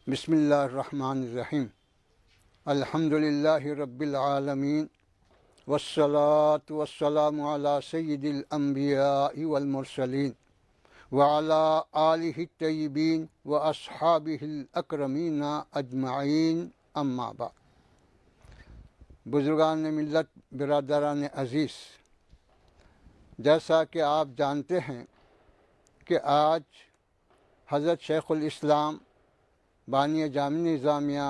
بسم اللہ الرحمن الرحیم الحمد للہ رب العالمین والصلاة والسلام علی سید الانبیاء والمرسلین وعلی آلہ الطیبین واصحابہ الاکرمین اجمعین اما بعد۔ بزرگان ملت، برادران عزیز، جیسا کہ آپ جانتے ہیں کہ آج حضرت شیخ الاسلام بانی جامع نظامیہ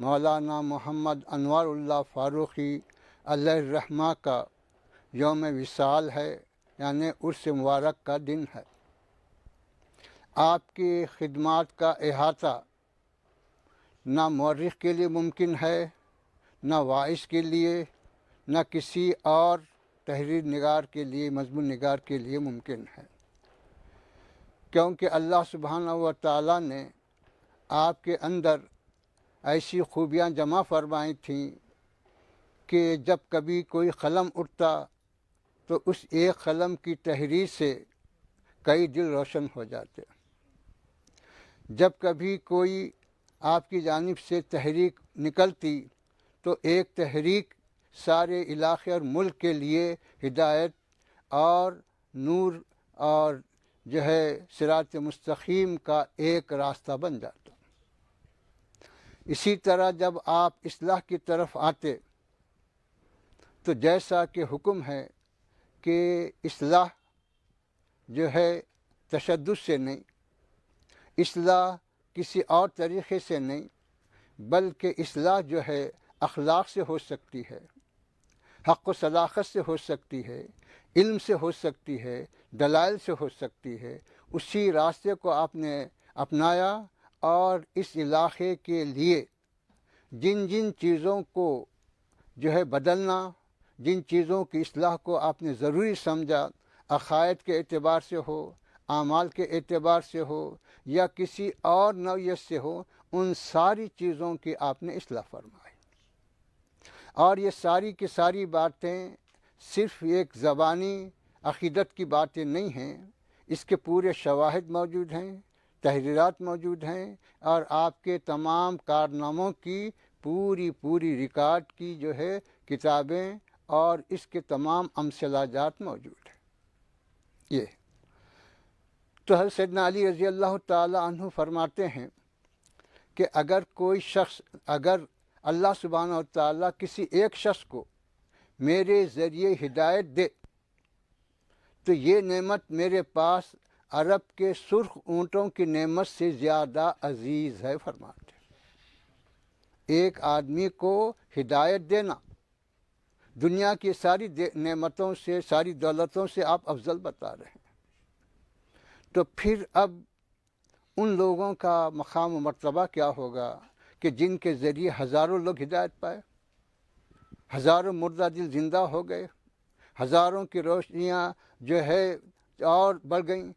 مولانا محمد انوار اللہ فاروقی علیہ الرحمہ کا یوم وصال ہے، یعنی عرس مبارک کا دن ہے۔ آپ کی خدمات کا احاطہ نہ مورخ کے لیے ممکن ہے، نہ واعظ کے لیے، نہ کسی اور تحریر نگار کے لیے، مضمون نگار کے لیے ممکن ہے، کیونکہ اللہ سبحانہ و تعالیٰ نے آپ کے اندر ایسی خوبیاں جمع فرمائی تھیں کہ جب کبھی کوئی قلم اٹھتا تو اس ایک قلم کی تحریر سے کئی دل روشن ہو جاتے۔ جب کبھی کوئی آپ کی جانب سے تحریک نکلتی تو ایک تحریک سارے علاقے اور ملک کے لیے ہدایت اور نور اور جو ہے صراط مستقیم کا ایک راستہ بن جاتا۔ اسی طرح جب آپ اصلاح کی طرف آتے تو جیسا کہ حکم ہے کہ اصلاح جو ہے تشدد سے نہیں، اصلاح کسی اور طریقے سے نہیں، بلکہ اصلاح جو ہے اخلاق سے ہو سکتی ہے، حق و صداقت سے ہو سکتی ہے، علم سے ہو سکتی ہے، دلائل سے ہو سکتی ہے۔ اسی راستے کو آپ نے اپنایا اور اس علاقے کے لیے جن جن چیزوں کو جو ہے بدلنا، جن چیزوں کی اصلاح کو آپ نے ضروری سمجھا، عقائد کے اعتبار سے ہو، اعمال کے اعتبار سے ہو یا کسی اور نوعیت سے ہو، ان ساری چیزوں کی آپ نے اصلاح فرمائی۔ اور یہ ساری کی ساری باتیں صرف ایک زبانی عقیدت کی باتیں نہیں ہیں، اس کے پورے شواہد موجود ہیں، تحریرات موجود ہیں، اور آپ کے تمام کارناموں کی پوری ریکارڈ کی جو ہے کتابیں اور اس کے تمام امثلہ جات موجود ہیں۔ یہ تو حضرت سیدنا علی رضی اللہ تعالی عنہ فرماتے ہیں کہ اگر کوئی شخص، اگر اللہ سبحانہ و تعالیٰ کسی ایک شخص کو میرے ذریعے ہدایت دے تو یہ نعمت میرے پاس عرب کے سرخ اونٹوں کی نعمت سے زیادہ عزیز ہے۔ فرماتے ایک آدمی کو ہدایت دینا دنیا کی ساری نعمتوں سے، ساری دولتوں سے آپ افضل بتا رہے ہیں، تو پھر اب ان لوگوں کا مقام و مرتبہ کیا ہوگا کہ جن کے ذریعے ہزاروں لوگ ہدایت پائے، ہزاروں مردہ دل زندہ ہو گئے، ہزاروں کی روشنیاں جو ہے اور بڑھ گئیں،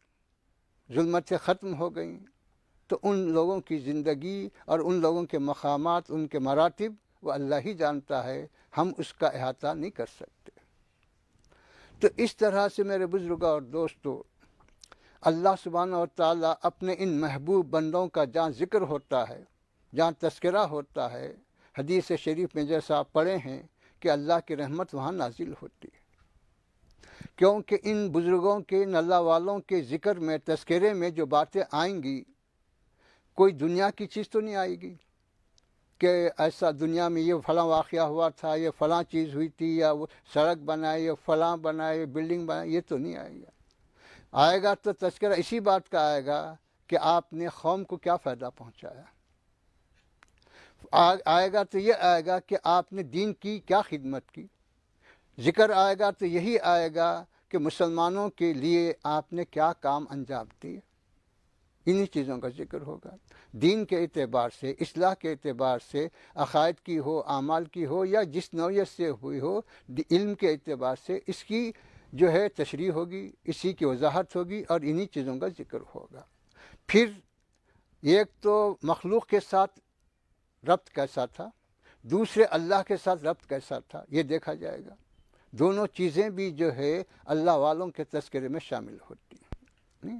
ظلمتیں ختم ہو گئیں۔ تو ان لوگوں کی زندگی اور ان لوگوں کے مقامات، ان کے مراتب، وہ اللہ ہی جانتا ہے، ہم اس کا احاطہ نہیں کر سکتے۔ تو اس طرح سے میرے بزرگوں اور دوستو، اللہ سبحانہ و تعالیٰ اپنے ان محبوب بندوں کا جہاں ذکر ہوتا ہے، جہاں تذکرہ ہوتا ہے، حدیث شریف میں جیسا آپ پڑھے ہیں کہ اللہ کی رحمت وہاں نازل ہوتی ہے، کیونکہ ان بزرگوں کے، ان اللہ والوں کے ذکر میں، تذکرے میں جو باتیں آئیں گی، کوئی دنیا کی چیز تو نہیں آئے گی کہ ایسا دنیا میں یہ فلاں واقعہ ہوا تھا، یہ فلاں چیز ہوئی تھی، یا وہ سڑک بنائے، یا فلاں بنائے، بلڈنگ بنائے، یہ تو نہیں آئے گا۔ آئے گا تو تذکرہ اسی بات کا آئے گا کہ آپ نے قوم کو کیا فائدہ پہنچایا، آئے گا تو یہ آئے گا کہ آپ نے دین کی کیا خدمت کی، ذکر آئے گا تو یہی آئے گا کہ مسلمانوں کے لیے آپ نے کیا کام انجام دیے۔ انہی چیزوں کا ذکر ہوگا، دین کے اعتبار سے، اصلاح کے اعتبار سے، عقائد کی ہو، اعمال کی ہو، یا جس نوعیت سے ہوئی ہو، علم کے اعتبار سے اس کی جو ہے تشریح ہوگی، اسی کی وضاحت ہوگی، اور انہی چیزوں کا ذکر ہوگا۔ پھر ایک تو مخلوق کے ساتھ ربط کیسا تھا، دوسرے اللہ کے ساتھ ربط کیسا تھا، یہ دیکھا جائے گا۔ دونوں چیزیں بھی جو ہے اللہ والوں کے تذکرے میں شامل ہوتی ہیں۔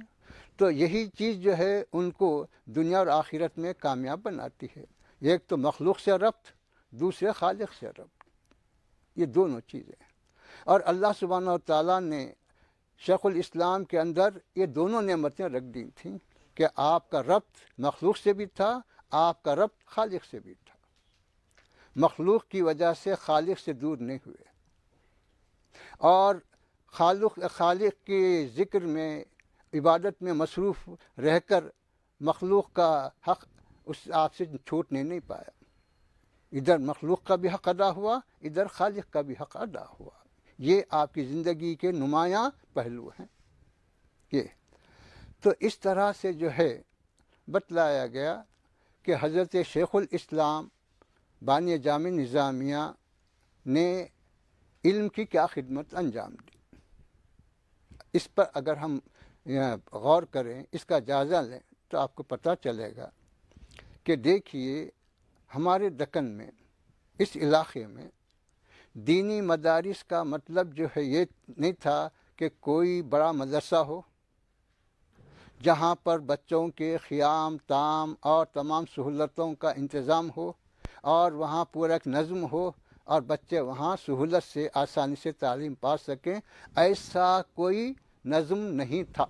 تو یہی چیز جو ہے ان کو دنیا اور آخرت میں کامیاب بناتی ہے. ایک تو مخلوق سے ربط، دوسرے خالق سے ربط، یہ دونوں چیزیں. اور اللہ سبحانہ و تعالیٰ نے شیخ الاسلام کے اندر یہ دونوں نعمتیں رکھ دی تھیں کہ آپ کا ربط مخلوق سے بھی تھا، آپ کا ربط خالق سے بھی تھا. مخلوق کی وجہ سے خالق سے دور نہیں ہوئے، اور خالق کے ذکر میں، عبادت میں مصروف رہ کر مخلوق کا حق اس آپ سے چھوٹنے نہیں پایا. ادھر مخلوق کا بھی حق ادا ہوا، ادھر خالق کا بھی حق ادا ہوا. یہ آپ کی زندگی کے نمایاں پہلو ہیں. یہ تو اس طرح سے جو ہے بتلایا گیا کہ حضرت شیخ الاسلام بانی جامع نظامیہ نے علم کی کیا خدمت انجام دی. اس پر اگر ہم غور کریں، اس کا جائزہ لیں، تو آپ کو پتہ چلے گا کہ دیکھیے ہمارے دکن میں، اس علاقے میں دینی مدارس کا مطلب جو ہے یہ نہیں تھا کہ کوئی بڑا مدرسہ ہو جہاں پر بچوں کے خیام طعام اور تمام سہولتوں کا انتظام ہو، اور وہاں پورا ایک نظم ہو اور بچے وہاں سہولت سے آسانی سے تعلیم پا سکیں. ایسا کوئی نظم نہیں تھا.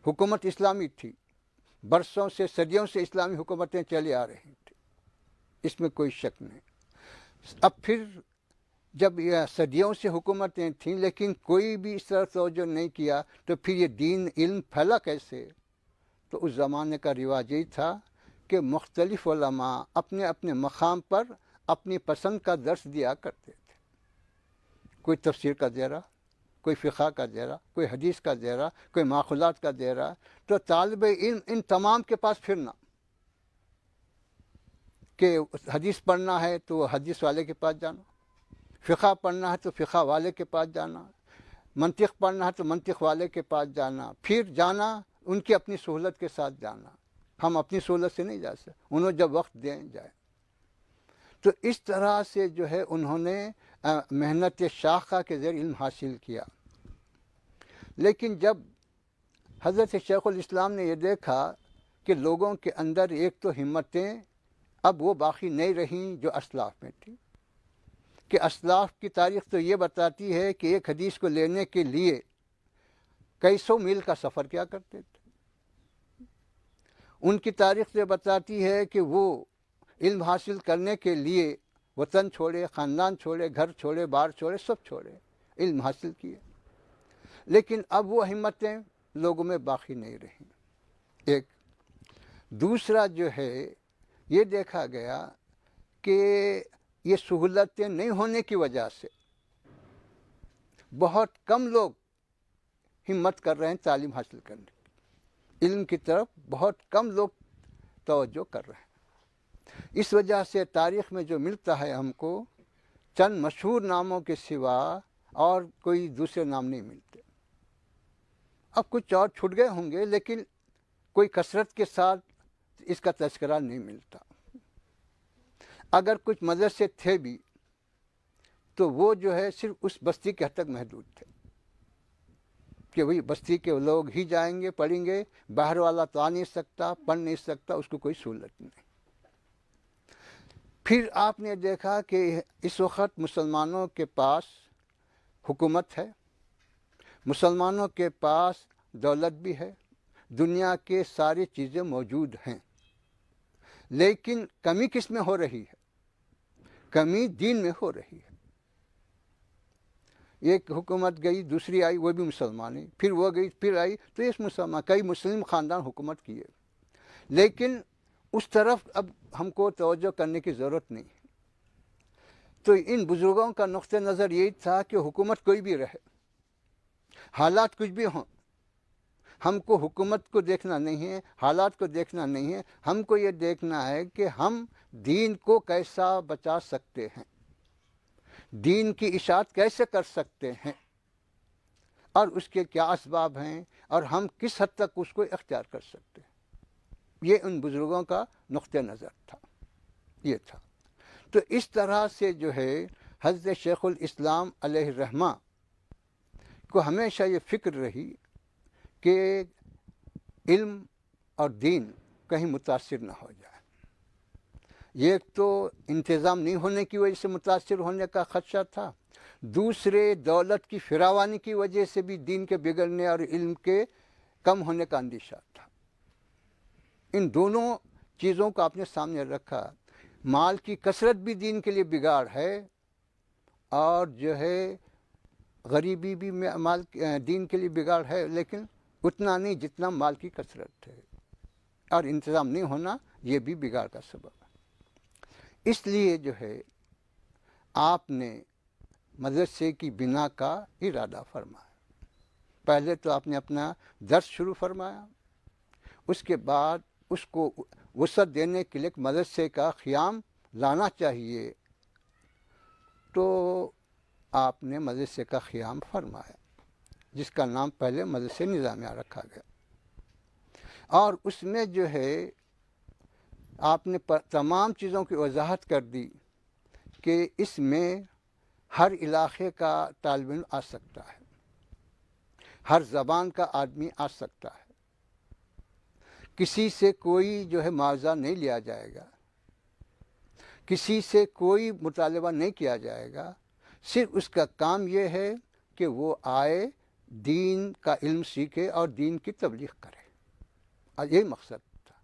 حکومت اسلامی تھی، برسوں سے، صدیوں سے اسلامی حکومتیں چلی آ رہی تھیں، اس میں کوئی شک نہیں. اب پھر جب یہ صدیوں سے حکومتیں تھیں لیکن کوئی بھی اس طرح توجہ نہیں کیا، تو پھر یہ دین علم پھیلا کیسے؟ تو اس زمانے کا رواج یہی تھا کہ مختلف علماء اپنے اپنے مقام پر اپنی پسند کا درس دیا کرتے تھے. کوئی تفسیر کا دے رہا، کوئی فقہ کا دے رہا، کوئی حدیث کا دے رہا، کوئی ماخوذات کا دے رہا. تو طالب علم ان تمام کے پاس پھرنا، کہ حدیث پڑھنا ہے تو حدیث والے کے پاس جانا، فقہ پڑھنا ہے تو فقہ والے کے پاس جانا، منطق پڑھنا ہے تو منطق والے کے پاس جانا. پھر جانا ان کی اپنی سہولت کے ساتھ جانا. ہم اپنی سہولت سے نہیں جا سکتے، انہوں جب وقت دیں جائے. تو اس طرح سے جو ہے انہوں نے محنت شاخہ کے ذریعے علم حاصل کیا. لیکن جب حضرت شیخ الاسلام نے یہ دیکھا کہ لوگوں کے اندر ایک تو ہمتیں اب وہ باقی نہیں رہیں جو اسلاف میں تھی، کہ اسلاف کی تاریخ تو یہ بتاتی ہے کہ ایک حدیث کو لینے کے لیے کئی سو میل کا سفر کیا کرتے تھے. ان کی تاریخ یہ بتاتی ہے کہ وہ علم حاصل کرنے کے لیے وطن چھوڑے، خاندان چھوڑے، گھر چھوڑے، بار چھوڑے، سب چھوڑے، علم حاصل کیے. لیکن اب وہ ہمتیں لوگوں میں باقی نہیں رہیں. ایک دوسرا جو ہے یہ دیکھا گیا کہ یہ سہولتیں نہیں ہونے کی وجہ سے بہت کم لوگ ہمت کر رہے ہیں تعلیم حاصل کرنے کی. علم کی طرف بہت کم لوگ توجہ کر رہے ہیں. اس وجہ سے تاریخ میں جو ملتا ہے ہم کو چند مشہور ناموں کے سوا اور کوئی دوسرے نام نہیں ملتے. اب کچھ اور چھٹ گئے ہوں گے لیکن کوئی کثرت کے ساتھ اس کا تذکرہ نہیں ملتا. اگر کچھ مدرسے تھے بھی تو وہ جو ہے صرف اس بستی کے حد تک محدود تھے کہ وہی بستی کے لوگ ہی جائیں گے، پڑھیں گے، باہر والا تو آ نہیں سکتا، پڑھ نہیں سکتا، اس کو کوئی سہولت نہیں. پھر آپ نے دیکھا کہ اس وقت مسلمانوں کے پاس حکومت ہے، مسلمانوں کے پاس دولت بھی ہے، دنیا کے ساری چیزیں موجود ہیں، لیکن کمی کس میں ہو رہی ہے؟ کمی دین میں ہو رہی ہے. ایک حکومت گئی، دوسری آئی، وہ بھی مسلمان ہی، پھر وہ گئی، پھر آئی، تو یہ مسلمان، کئی مسلم خاندان حکومت کیے، لیکن اس طرف اب ہم کو توجہ کرنے کی ضرورت نہیں. تو ان بزرگوں کا نقطہ نظر یہی تھا کہ حکومت کوئی بھی رہے، حالات کچھ بھی ہوں، ہم کو حکومت کو دیکھنا نہیں ہے، حالات کو دیکھنا نہیں ہے، ہم کو یہ دیکھنا ہے کہ ہم دین کو کیسا بچا سکتے ہیں، دین کی اشاعت کیسے کر سکتے ہیں، اور اس کے کیا اسباب ہیں، اور ہم کس حد تک اس کو اختیار کر سکتے ہیں. یہ ان بزرگوں کا نقطہ نظر تھا، یہ تھا. تو اس طرح سے جو ہے حضرت شیخ الاسلام علیہ الرحمہ کو ہمیشہ یہ فکر رہی کہ علم اور دین کہیں متاثر نہ ہو جائے۔ ایک تو انتظام نہیں ہونے کی وجہ سے متاثر ہونے کا خدشہ تھا، دوسرے دولت کی فراوانی کی وجہ سے بھی دین کے بگڑنے اور علم کے کم ہونے کا اندیشہ تھا۔ ان دونوں چیزوں کو آپ نے سامنے رکھا۔ مال کی کثرت بھی دین کے لیے بگاڑ ہے، اور جو ہے غریبی بھی مال دین کے لیے بگاڑ ہے، لیکن اتنا نہیں جتنا مال کی کثرت ہے، اور انتظام نہیں ہونا یہ بھی بگاڑ کا سبب ہے۔ اس لیے جو ہے آپ نے مدرسے کی بنا کا ارادہ فرمایا۔ پہلے تو آپ نے اپنا درس شروع فرمایا، اس کے بعد اس کو وسعت دینے کے لیے مدرسے کا قیام لانا چاہیے، تو آپ نے مدرسے کا قیام فرمایا، جس کا نام پہلے مدرسہ نظامیہ رکھا گیا، اور اس میں جو ہے آپ نے تمام چیزوں کی وضاحت کر دی کہ اس میں ہر علاقے کا طالب علم آ سکتا ہے، ہر زبان کا آدمی آ سکتا ہے، کسی سے کوئی جو ہے معاوضہ نہیں لیا جائے گا، کسی سے کوئی مطالبہ نہیں کیا جائے گا، صرف اس کا کام یہ ہے کہ وہ آئے، دین کا علم سیکھے اور دین کی تبلیغ کرے، اور یہی مقصد تھا۔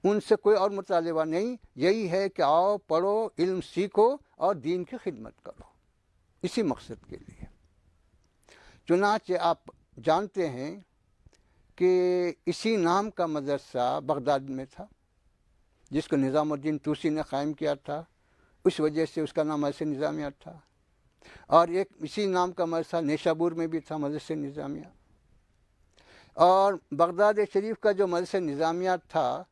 ان سے کوئی اور مطالبہ نہیں، یہی ہے کہ آؤ، پڑھو، علم سیکھو اور دین کی خدمت کرو، اسی مقصد کے لیے۔ چنانچہ آپ جانتے ہیں کہ اسی نام کا مدرسہ بغداد میں تھا، جس کو نظام الدین طوسی نے قائم کیا تھا، اس وجہ سے اس کا نام مدرسہ نظامیہ تھا، اور ایک اسی نام کا مدرسہ نیشابور میں بھی تھا، مدرسہ نظامیہ۔ اور بغداد شریف کا جو مدرسہ نظامیہ تھا،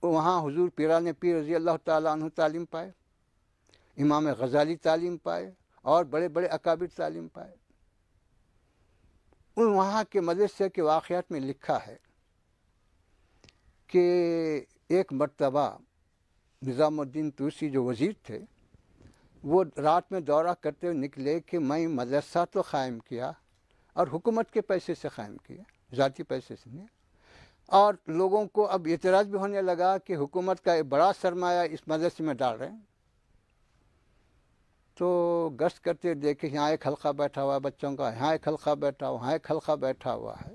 وہاں حضور پیران پیر رضی اللہ تعالیٰ عنہ تعلیم پائے، امام غزالی تعلیم پائے، اور بڑے بڑے اکابر تعلیم پائے۔ ان وہاں کے مدرسے کے واقعات میں لکھا ہے کہ ایک مرتبہ نظام الدین طوسی جو وزیر تھے، وہ رات میں دورہ کرتے ہوئے نکلے کہ میں مدرسہ تو قائم کیا، اور حکومت کے پیسے سے قائم کیا، ذاتی پیسے سے نہیں، اور لوگوں کو اب اعتراض بھی ہونے لگا کہ حکومت کا ایک بڑا سرمایہ اس مدرسے میں ڈال رہے ہیں۔ تو گشت کرتے دیکھے یہاں ایک حلقہ بیٹھا ہوا ہے بچوں کا، یہاں ایک حلقہ بیٹھا ہوا، وہاں ایک حلقہ بیٹھا ہوا ہے۔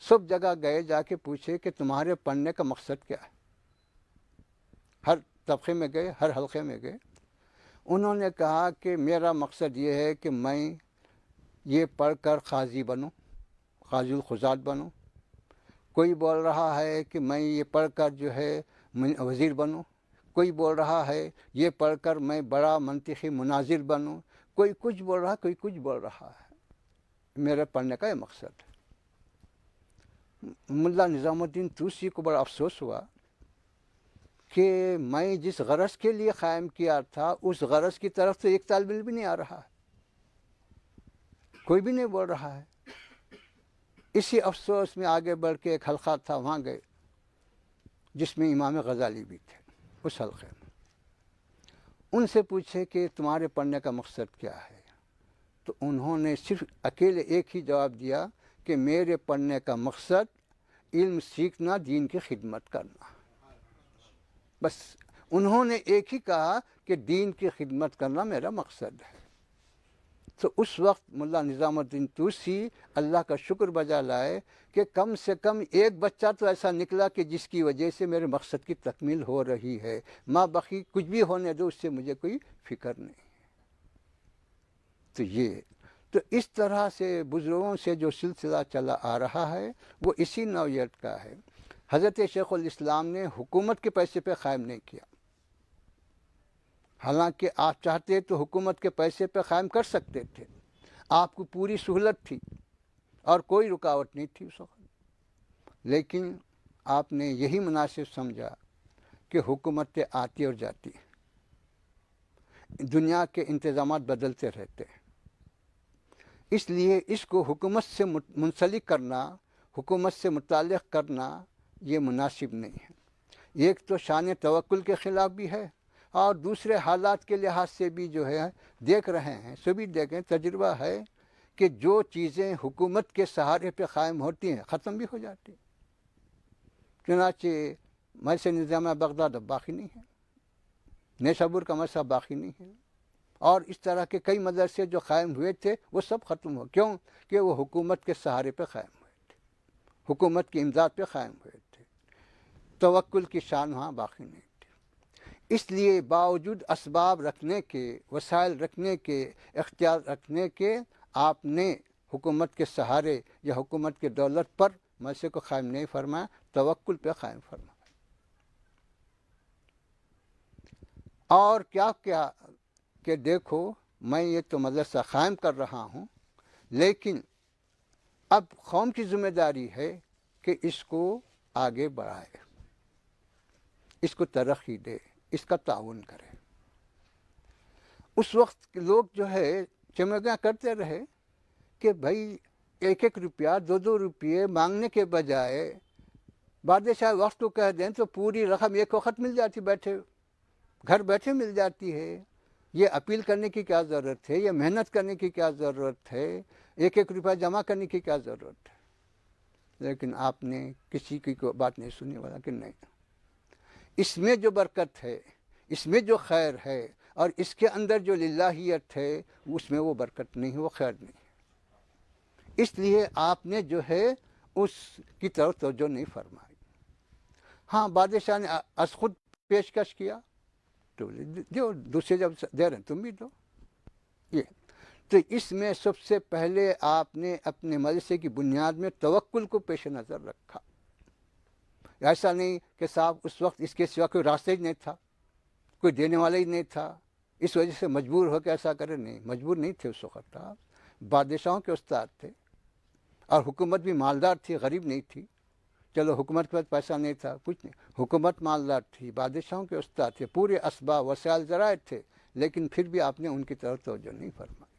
سب جگہ گئے، جا کے پوچھے کہ تمہارے پڑھنے کا مقصد کیا ہے؟ ہر طبقے میں گئے، ہر حلقے میں گئے۔ انہوں نے کہا کہ میرا مقصد یہ ہے کہ میں یہ پڑھ کر قاضی بنوں، قاضی القضات بنوں۔ کوئی بول رہا ہے کہ میں یہ پڑھ کر جو ہے وزیر بنوں، کوئی بول رہا ہے یہ پڑھ کر میں بڑا منطقی مناظر بنوں، کوئی کچھ بول رہا ہے، کوئی کچھ بول رہا ہے۔ میرے پڑھنے کا یہ مقصد ہے۔ ملا نظام الدین طوسی کو بڑا افسوس ہوا کہ میں جس غرض کے لیے قائم کیا تھا، اس غرض کی طرف تو ایک طالب علم بھی نہیں آ رہا ہے، کوئی بھی نہیں بول رہا ہے۔ اسی افسوس میں آگے بڑھ کے ایک حلقہ تھا، وہاں گئے، جس میں امام غزالی بھی تھے، اس حلقے میں۔ ان سے پوچھے کہ تمہارے پڑھنے کا مقصد کیا ہے؟ تو انہوں نے صرف اکیلے ایک ہی جواب دیا کہ میرے پڑھنے کا مقصد علم سیکھنا، دین کی خدمت کرنا۔ بس انہوں نے ایک ہی کہا کہ دین کی خدمت کرنا میرا مقصد ہے۔ تو اس وقت ملا نظام الدین طوسی اللہ کا شکر بجا لائے کہ کم سے کم ایک بچہ تو ایسا نکلا کہ جس کی وجہ سے میرے مقصد کی تکمیل ہو رہی ہے، ماں بقی کچھ بھی ہونے دو، اس سے مجھے کوئی فکر نہیں۔ تو اس طرح سے بزرگوں سے جو سلسلہ چلا آ رہا ہے وہ اسی نوعیت کا ہے۔ حضرت شیخ الاسلام نے حکومت کے پیسے پہ قائم نہیں کیا، حالانکہ آپ چاہتے تو حکومت کے پیسے پہ قائم کر سکتے تھے، آپ کو پوری سہولت تھی اور کوئی رکاوٹ نہیں تھی اس وقت، لیکن آپ نے یہی مناسب سمجھا کہ حکومتیں آتی اور جاتی، دنیا کے انتظامات بدلتے رہتے ہیں، اس لیے اس کو حکومت سے منسلک کرنا، حکومت سے متعلق کرنا یہ مناسب نہیں ہے۔ ایک تو شان توکل کے خلاف بھی ہے، اور دوسرے حالات کے لحاظ سے بھی جو ہے دیکھ رہے ہیں، سبھی دیکھیں، تجربہ ہے کہ جو چیزیں حکومت کے سہارے پہ قائم ہوتی ہیں ختم بھی ہو جاتی ہیں۔ چنانچہ مدرسہ نظامیہ بغداد اب باقی نہیں ہے، نیشابور کا مدرسہ باقی نہیں ہے، اور اس طرح کے کئی مدرسے جو قائم ہوئے تھے وہ سب ختم ہو، کیوں کہ وہ حکومت کے سہارے پہ قائم ہوئے تھے، حکومت کی امداد پہ قائم ہوئے تھے، توکل کی شان وہاں باقی نہیں تھی۔ اس لیے باوجود اسباب رکھنے کے، وسائل رکھنے کے، اختیار رکھنے کے، آپ نے حکومت کے سہارے یا حکومت کے دولت پر مدرسے کو قائم نہیں فرمایا، توکل پہ قائم فرمایا۔ اور کیا کیا کہ دیکھو میں یہ تو مدرسہ قائم کر رہا ہوں، لیکن اب قوم کی ذمہ داری ہے کہ اس کو آگے بڑھائے، اس کو ترقی دے، اس کا تعاون کرے۔ اس وقت لوگ جو ہے چمگیاں کرتے رہے کہ بھائی ایک ایک روپیہ، دو دو روپیے مانگنے کے بجائے بادشاہ وقت کو کہہ دیں تو پوری رقم ایک وقت مل جاتی، بیٹھے گھر بیٹھے مل جاتی ہے۔ یہ اپیل کرنے کی کیا ضرورت ہے، یہ محنت کرنے کی کیا ضرورت ہے، ایک ایک روپیہ جمع کرنے کی کیا ضرورت ہے؟ لیکن آپ نے کسی کی کوئی بات نہیں سنی، والا کہ نہیں، اس میں جو برکت ہے، اس میں جو خیر ہے، اور اس کے اندر جو للہیت ہے، اس میں وہ برکت نہیں ہے، وہ خیر نہیں ہے۔ اس لیے آپ نے جو ہے اس کی طرف توجہ نہیں فرمائی۔ ہاں بادشاہ نے از خود پیشکش کیا تو جو دوسرے جب دے رہے ہیں تم بھی دو، یہ تو اس میں سب سے پہلے آپ نے اپنے مدرسے کی بنیاد میں توکل کو پیش نظر رکھا۔ ایسا نہیں کہ صاحب اس وقت اس کے سوا کوئی راستہ ہی نہیں تھا، کوئی دینے والا ہی نہیں تھا، اس وجہ سے مجبور ہو کے ایسا کرے، نہیں، مجبور نہیں تھے اس وقت۔ آپ بادشاہوں کے استاد تھے، اور حکومت بھی مالدار تھی، غریب نہیں تھی۔ چلو حکومت کے پاس پیسہ نہیں تھا، کچھ نہیں، حکومت مالدار تھی، بادشاہوں کے استاد تھے، پورے اسباب وسائل ذرائع تھے، لیکن پھر بھی آپ نے ان کی طرف توجہ نہیں فرمائی،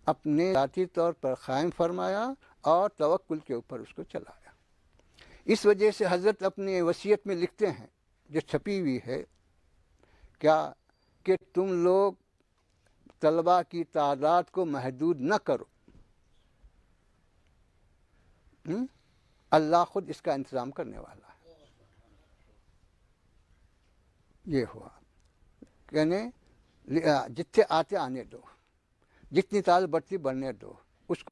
اپنے ذاتی طور پر قائم فرمایا اور توکل کے اوپر اس کو چلایا۔ اس وجہ سے حضرت اپنی وصیت میں لکھتے ہیں، جو چھپی ہوئی ہے، کیا کہ تم لوگ طلباء کی تعداد کو محدود نہ کرو، اللہ خود اس کا انتظام کرنے والا ہے۔ یہ ہوا، یعنی جتنے آتے آنے دو، جتنی تعداد بڑھتی بڑھنے دو، اس کو